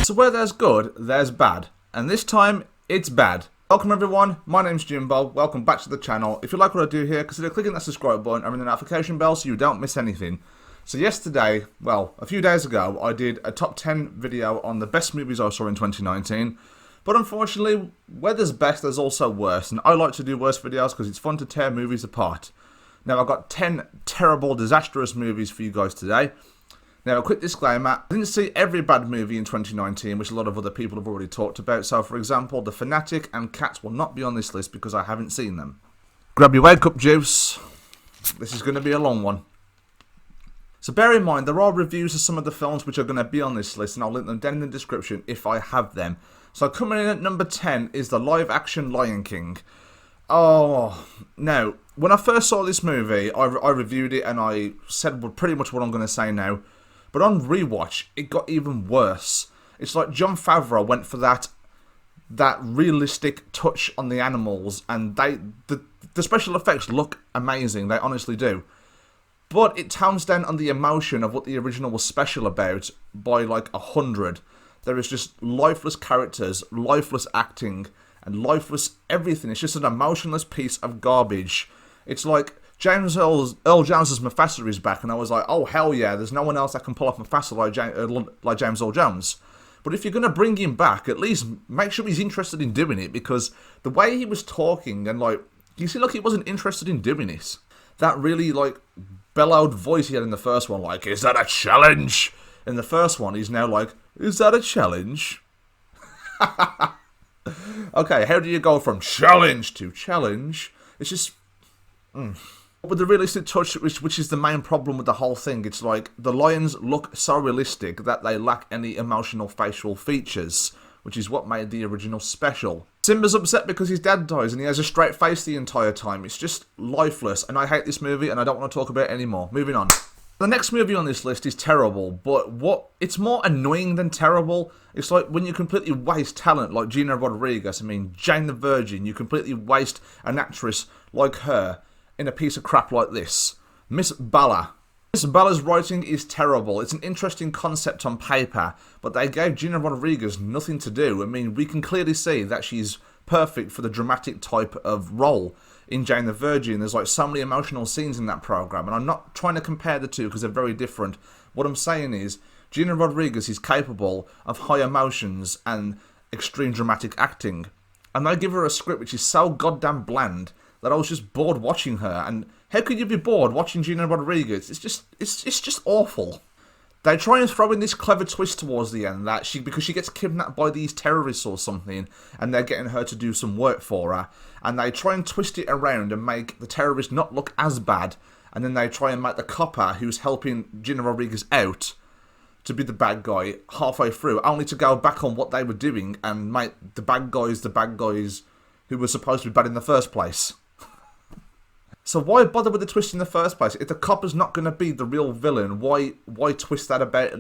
So where there's good, there's bad. And this time, it's bad. Welcome everyone, my name's Jimbo, welcome back to the channel. If you like what I do here, consider clicking that subscribe button and ring the notification bell so you don't miss anything. So yesterday, well, a few days ago, I did a top 10 video on the best movies I saw in 2019. But unfortunately, where there's best, there's also worse. And I like to do worse videos because it's fun to tear movies apart. Now, I've got 10 terrible, disastrous movies for you guys today. Now, a quick disclaimer, I didn't see every bad movie in 2019, which a lot of other people have already talked about. So, for example, The Fanatic and Cats will not be on this list because I haven't seen them. Grab your wake-up juice. This is going to be a long one. So bear in mind, there are reviews of some of the films which are going to be on this list, and I'll link them down in the description if I have them. So coming in at number 10 is the live-action Lion King. Oh, now, when I first saw this movie, I reviewed it and I said pretty much what I'm going to say now. But on rewatch, it got even worse. It's like Jon Favreau went for that realistic touch on the animals, and the special effects look amazing. They honestly do. But it tones down on the emotion of what the original was special about by like 100. There is just lifeless characters, lifeless acting, and lifeless everything. It's just an emotionless piece of garbage. It's like Earl Jones's Mufasa is back, and I was like, oh hell yeah, there's no one else that can pull off Mufasa like James Earl Jones. But if you're going to bring him back, at least make sure he's interested in doing it, because the way he was talking and like, you see, like he wasn't interested in doing it. That really like bellowed voice he had in the first one, like, is that a challenge? In the first one, he's now like, is that a challenge? Okay, how do you go from challenge to challenge? It's just... With the realistic touch, which is the main problem with the whole thing, it's like the lions look so realistic that they lack any emotional facial features, which is what made the original special. Simba's upset because his dad dies and he has a straight face the entire time. It's just lifeless, and I hate this movie and I don't want to talk about it anymore. Moving on. The next movie on this list is terrible, but it's more annoying than terrible. It's like when you completely waste talent like Gina Rodriguez, I mean Jane the Virgin, you completely waste an actress like her in a piece of crap like this. Miss Bala. Miss Bala's writing is terrible. It's an interesting concept on paper, but they gave Gina Rodriguez nothing to do. I mean, we can clearly see that she's perfect for the dramatic type of role in Jane the Virgin. There's like so many emotional scenes in that program, and I'm not trying to compare the two because they're very different. What I'm saying is, Gina Rodriguez is capable of high emotions and extreme dramatic acting, and they give her a script which is so goddamn bland that I was just bored watching her. And how could you be bored watching Gina Rodriguez? It's just awful. They try and throw in this clever twist towards the end that because she gets kidnapped by these terrorists or something, and they're getting her to do some work for her, and they try and twist it around and make the terrorist not look as bad, and then they try and make the copper who's helping Gina Rodriguez out to be the bad guy halfway through, only to go back on what they were doing and make the bad guys who were supposed to be bad in the first place. So why bother with the twist in the first place? If the copper's not going to be the real villain, why twist that about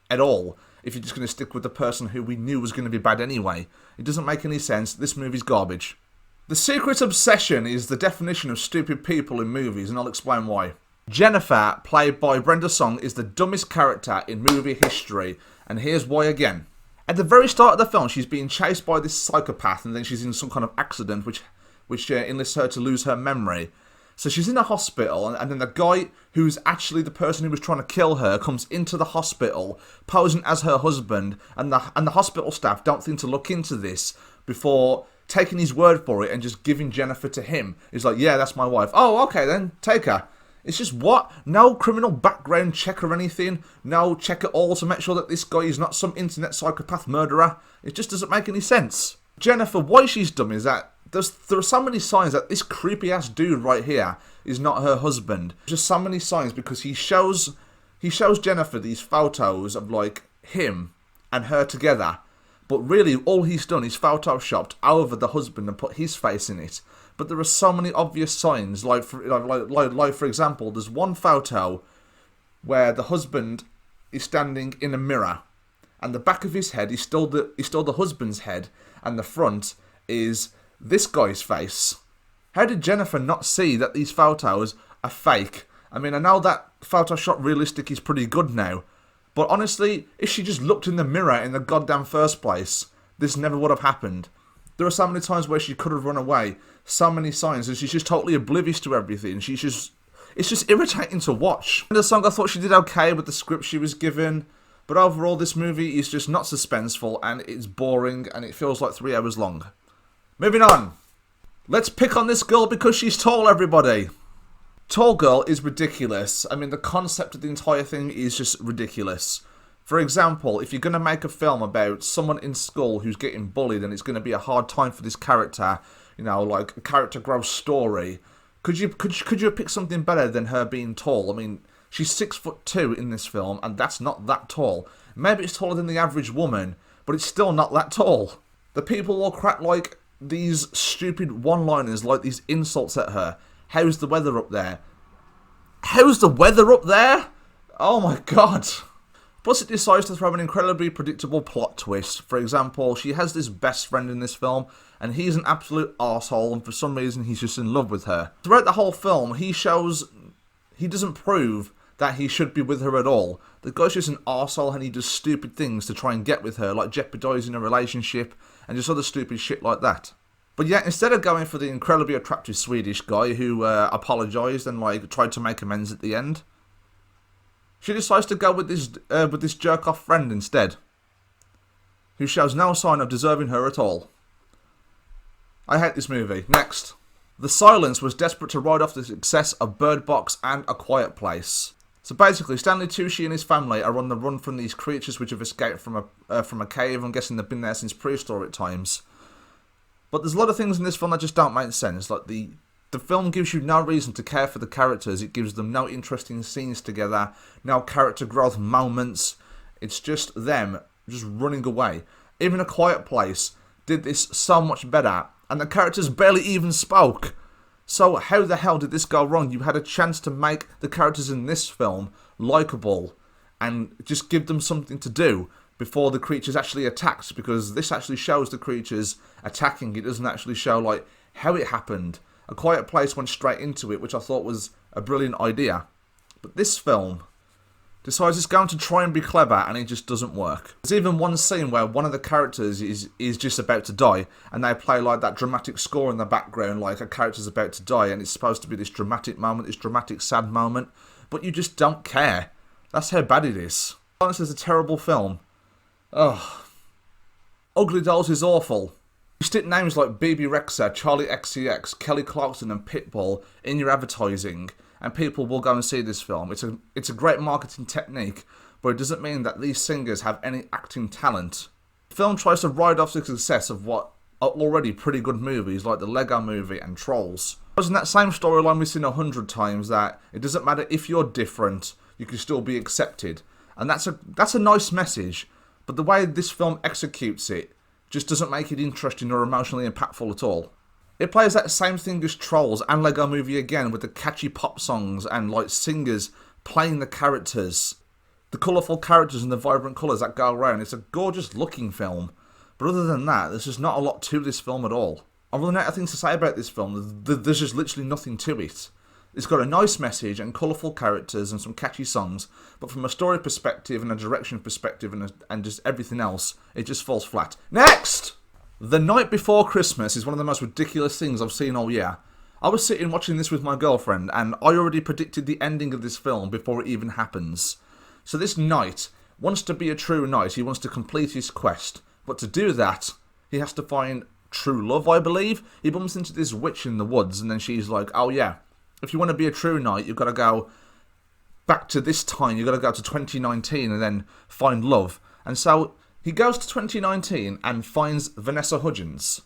at all? If you're just going to stick with the person who we knew was going to be bad anyway. It doesn't make any sense. This movie's garbage. The Secret Obsession is the definition of stupid people in movies, and I'll explain why. Jennifer, played by Brenda Song, is the dumbest character in movie history, and here's why again. At the very start of the film, she's being chased by this psychopath, and then she's in some kind of accident which enlists her to lose her memory. So she's in a hospital, and then the guy who's actually the person who was trying to kill her comes into the hospital, posing as her husband, and the hospital staff don't think to look into this before taking his word for it and just giving Jennifer to him. He's like, yeah, that's my wife. Oh, okay then, take her. It's just what? No criminal background check or anything? No check at all to make sure that this guy is not some internet psychopath murderer? It just doesn't make any sense. Jennifer, why she's dumb is that there are so many signs that this creepy-ass dude right here is not her husband. Just so many signs because he shows Jennifer these photos of, like, him and her together. But really, all he's done is photoshopped over the husband and put his face in it. But there are so many obvious signs. Like for example, there's one photo where the husband is standing in a mirror, and the back of his head is still the husband's head, and the front is this guy's face. How did Jennifer not see that these photos are fake? I mean, I know that Photoshop realistic is pretty good now, But honestly, if she just looked in the mirror in the goddamn first place, this never would have happened. There are so many times where she could have run away, so many signs, and she's just totally oblivious to everything. It's just irritating to watch. In the song, I thought she did okay with the script she was given, but overall this movie is just not suspenseful, and it's boring, and it feels like 3 hours long. Moving on. Let's pick on this girl because she's tall, everybody. Tall girl is ridiculous. I mean, the concept of the entire thing is just ridiculous. For example, if you're going to make a film about someone in school who's getting bullied and it's going to be a hard time for this character, you know, like a character growth story, could you have picked something better than her being tall? I mean, she's 6'2" in this film, and that's not that tall. Maybe it's taller than the average woman, but it's still not that tall. The people will crack like these stupid one-liners, like these insults at her. How's the weather up there? How's the weather up there? Oh my god. Plus it decides to throw an incredibly predictable plot twist. For example, she has this best friend in this film, and he's an absolute arsehole, and for some reason he's just in love with her. Throughout the whole film, he doesn't prove that he should be with her at all. The guy's just an arsehole and he does stupid things to try and get with her, like jeopardising a relationship and just other stupid shit like that. But yet, instead of going for the incredibly attractive Swedish guy who apologised and like tried to make amends at the end, she decides to go with this jerk-off friend instead, who shows no sign of deserving her at all. I hate this movie. Next. The Silence was desperate to ride off the success of Bird Box and A Quiet Place. So basically, Stanley Tucci and his family are on the run from these creatures which have escaped from a cave. I'm guessing they've been there since prehistoric times. But there's a lot of things in this film that just don't make sense. Like the film gives you no reason to care for the characters. It gives them no interesting scenes together, no character growth moments. It's just them just running away. Even A Quiet Place did this so much better, and the characters barely even spoke. So how the hell did this go wrong? You had a chance to make the characters in this film likeable and just give them something to do before the creatures actually attacked, because this actually shows the creatures attacking. It doesn't actually show like how it happened. A Quiet Place went straight into it, which I thought was a brilliant idea. But this film decides it's going to try and be clever, and it just doesn't work. There's even one scene where one of the characters is just about to die, and they play like that dramatic score in the background, like a character's about to die, and it's supposed to be this dramatic moment, this dramatic sad moment, but you just don't care. That's how bad it is. This is a terrible film. Ugh. Ugly Dolls is awful. You stick names like BB Rexha, Charlie XCX, Kelly Clarkson and Pitbull in your advertising, and people will go and see this film. It's a great marketing technique, but it doesn't mean that these singers have any acting talent. The film tries to ride off the success of what are already pretty good movies like the Lego Movie and Trolls. It was in that same storyline we've seen 100 times, that it doesn't matter if you're different, you can still be accepted. And that's a nice message, but the way this film executes it just doesn't make it interesting or emotionally impactful at all. It plays that same thing as Trolls and Lego Movie again, with the catchy pop songs and like singers playing the characters. The colourful characters and the vibrant colours that go around. It's a gorgeous looking film. But other than that, there's just not a lot to this film at all. I'm running out of things to say about this film. There's just literally nothing to it. It's got a nice message and colourful characters and some catchy songs, but from a story perspective and a direction perspective and just everything else, it just falls flat. Next! The Night Before Christmas is one of the most ridiculous things I've seen all year. I was sitting watching this with my girlfriend, and I already predicted the ending of this film before it even happens. So this knight wants to be a true knight. He wants to complete his quest, but to do that, he has to find true love, I believe. He bumps into this witch in the woods, and then she's like, oh yeah, if you want to be a true knight, you've got to go back to this time. You've got to go to 2019 and then find love. And so he goes to 2019 and finds Vanessa Hudgens.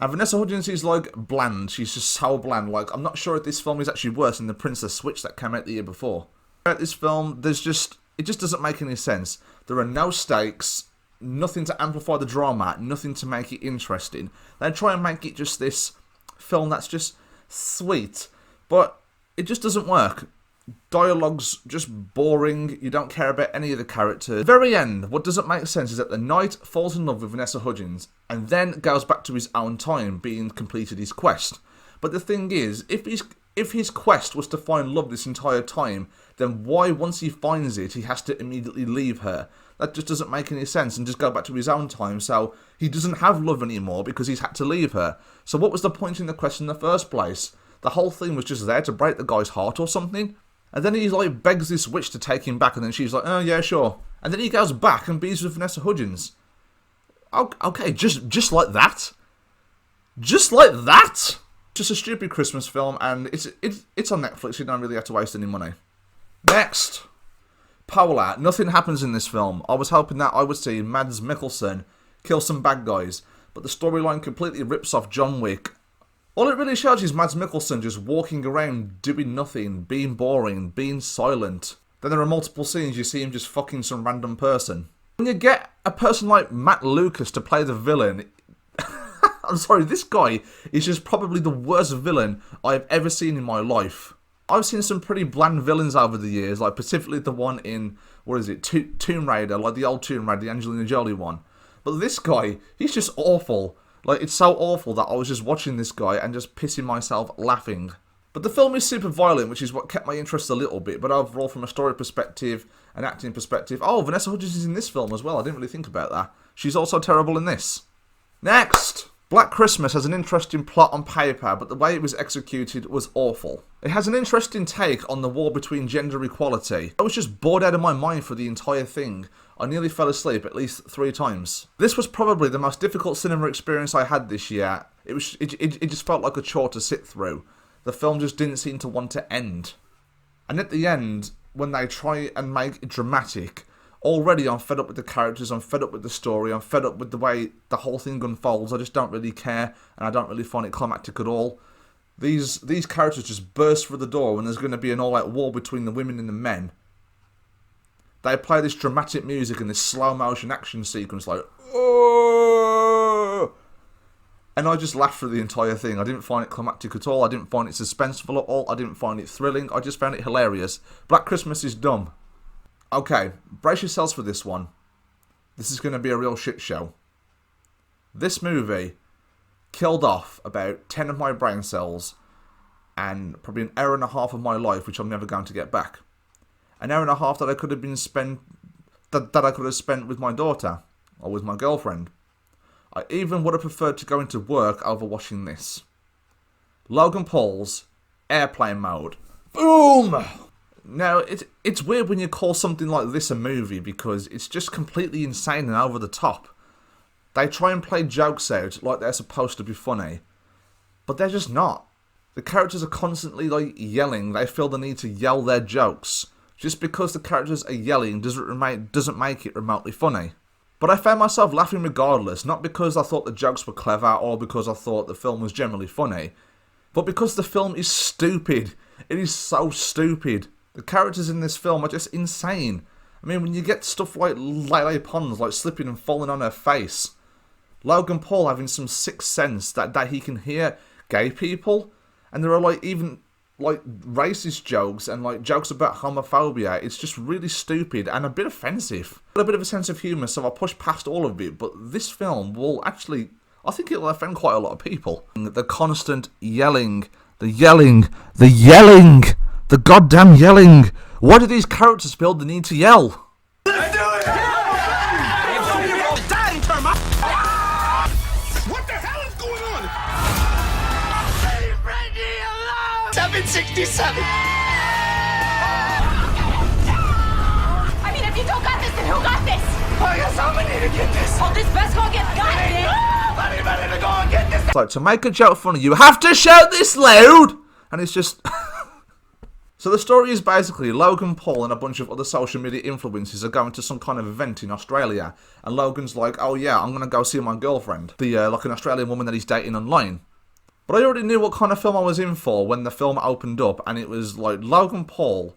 And Vanessa Hudgens is like bland. She's just so bland. Like, I'm not sure if this film is actually worse than The Princess Switch that came out the year before. At this film, it just doesn't make any sense. There are no stakes, nothing to amplify the drama, nothing to make it interesting. They try and make it just this film that's just sweet, but it just doesn't work. Dialogue's just boring. You don't care about any of the characters. At the very end, what doesn't make sense is that the knight falls in love with Vanessa Hudgens and then goes back to his own time, being completed his quest. But the thing is, if If his quest was to find love this entire time, then why, once he finds it, he has to immediately leave her? That just doesn't make any sense, and just go back to his own time, so he doesn't have love anymore because he's had to leave her. So what was the point in the quest in the first place? The whole thing was just there to break the guy's heart or something? And then he, like, begs this witch to take him back, and then she's like, oh, yeah, sure. And then he goes back and bees with Vanessa Hudgens. Okay, just like that? Just like that? Just a stupid Christmas film, and it's on Netflix. You don't really have to waste any money. Next, Polar. Nothing happens in this film. I was hoping that I would see Mads Mikkelsen kill some bad guys, but the storyline completely rips off John Wick. All it really shows is Mads Mikkelsen just walking around doing nothing, being boring, being silent. Then there are multiple scenes you see him just fucking some random person. When you get a person like Matt Lucas to play the villain, I'm sorry, this guy is just probably the worst villain I've ever seen in my life. I've seen some pretty bland villains over the years, like specifically the one in, what is it, Tomb Raider, like the old Tomb Raider, the Angelina Jolie one. But this guy, he's just awful. Like, it's so awful that I was just watching this guy and just pissing myself laughing. But the film is super violent, which is what kept my interest a little bit, but overall from a story perspective, an acting perspective... Oh, Vanessa Hudgens is in this film as well, I didn't really think about that. She's also terrible in this. Next! Black Christmas has an interesting plot on paper, but the way it was executed was awful. It has an interesting take on the war between gender equality. I was just bored out of my mind for the entire thing. I nearly fell asleep at least 3 times. This was probably the most difficult cinema experience I had this year. It just felt like a chore to sit through. The film just didn't seem to want to end. And at the end, when they try and make it dramatic, already I'm fed up with the characters, I'm fed up with the story, I'm fed up with the way the whole thing unfolds. I just don't really care, and I don't really find it climactic at all. These characters just burst through the door when there's going to be an all-out war between the women and the men. They play this dramatic music and this slow-motion action sequence like, oh! And I just laughed through the entire thing. I didn't find it climactic at all. I didn't find it suspenseful at all. I didn't find it thrilling. I just found it hilarious. Black Christmas is dumb. Okay, brace yourselves for this one. This is going to be a real shit show. This movie killed off about 10 of my brain cells and probably an hour and a half of my life, which I'm never going to get back. An hour and a half that I could have been spent that I could have spent with my daughter or with my girlfriend. I even would have preferred to go into work over watching this. Logan Paul's Airplane Mode. Boom! Now, it's weird when you call something like this a movie because it's just completely insane and over the top. They try and play jokes out like they're supposed to be funny, but they're just not. The characters are constantly like yelling. They feel the need to yell their jokes. Just because the characters are yelling doesn't make it remotely funny. But I found myself laughing regardless, not because I thought the jokes were clever or because I thought the film was generally funny, but because the film is stupid. It is so stupid. The characters in this film are just insane. I mean, when you get stuff like Lele Pons, like slipping and falling on her face, Logan Paul having some sixth sense that he can hear gay people, and there are like even like racist jokes and like jokes about homophobia. It's just really stupid and a bit offensive. Got a bit of a sense of humour, so I pushed past all of it, but this film will actually, I think it'll offend quite a lot of people. The constant yelling, the goddamn yelling. Why do these characters feel the need to yell? Let's do it! What the hell is going on? Leave Reggie alone! 767! I mean, if you don't got this, then who got this? I guess somebody need to get this. Oh, this best gonna get got this. I need money to go and get this. So to make a joke funny, you have to shout this loud! And it's just... So the story is basically Logan Paul and a bunch of other social media influencers are going to some kind of event in Australia, and Logan's like, oh yeah, I'm going to go see my girlfriend, like an Australian woman that he's dating online. But I already knew what kind of film I was in for when the film opened up, and it was like Logan Paul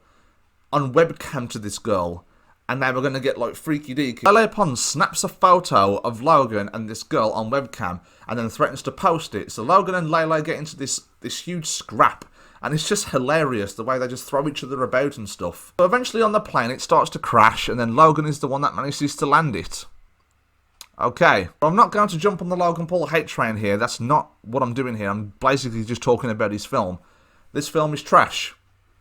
on webcam to this girl, and they were going to get like freaky deaky. Lele Pons snaps a photo of Logan and this girl on webcam, and then threatens to post it. So Logan and Lele get into this huge scrap. And it's just hilarious the way they just throw each other about and stuff. So eventually on the plane it starts to crash, and then Logan is the one that manages to land it. Okay, I'm not going to jump on the Logan Paul hate train here. That's not what I'm doing here. I'm basically just talking about his film. This film is trash.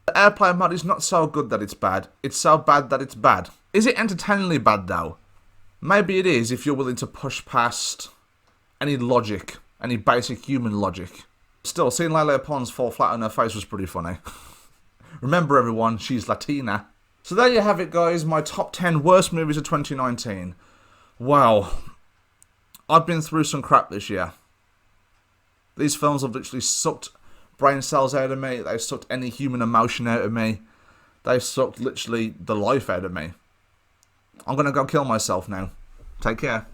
The airplane mod is not so good that it's bad. It's so bad that it's bad. Is it entertainingly bad though? Maybe it is if you're willing to push past any logic, any basic human logic. Still, seeing Lele Pons fall flat on her face was pretty funny. Remember everyone, she's Latina. So there you have it guys, my top 10 worst movies of 2019. Wow. I've been through some crap this year. These films have literally sucked brain cells out of me. They've sucked any human emotion out of me. They've sucked literally the life out of me. I'm gonna go kill myself now. Take care.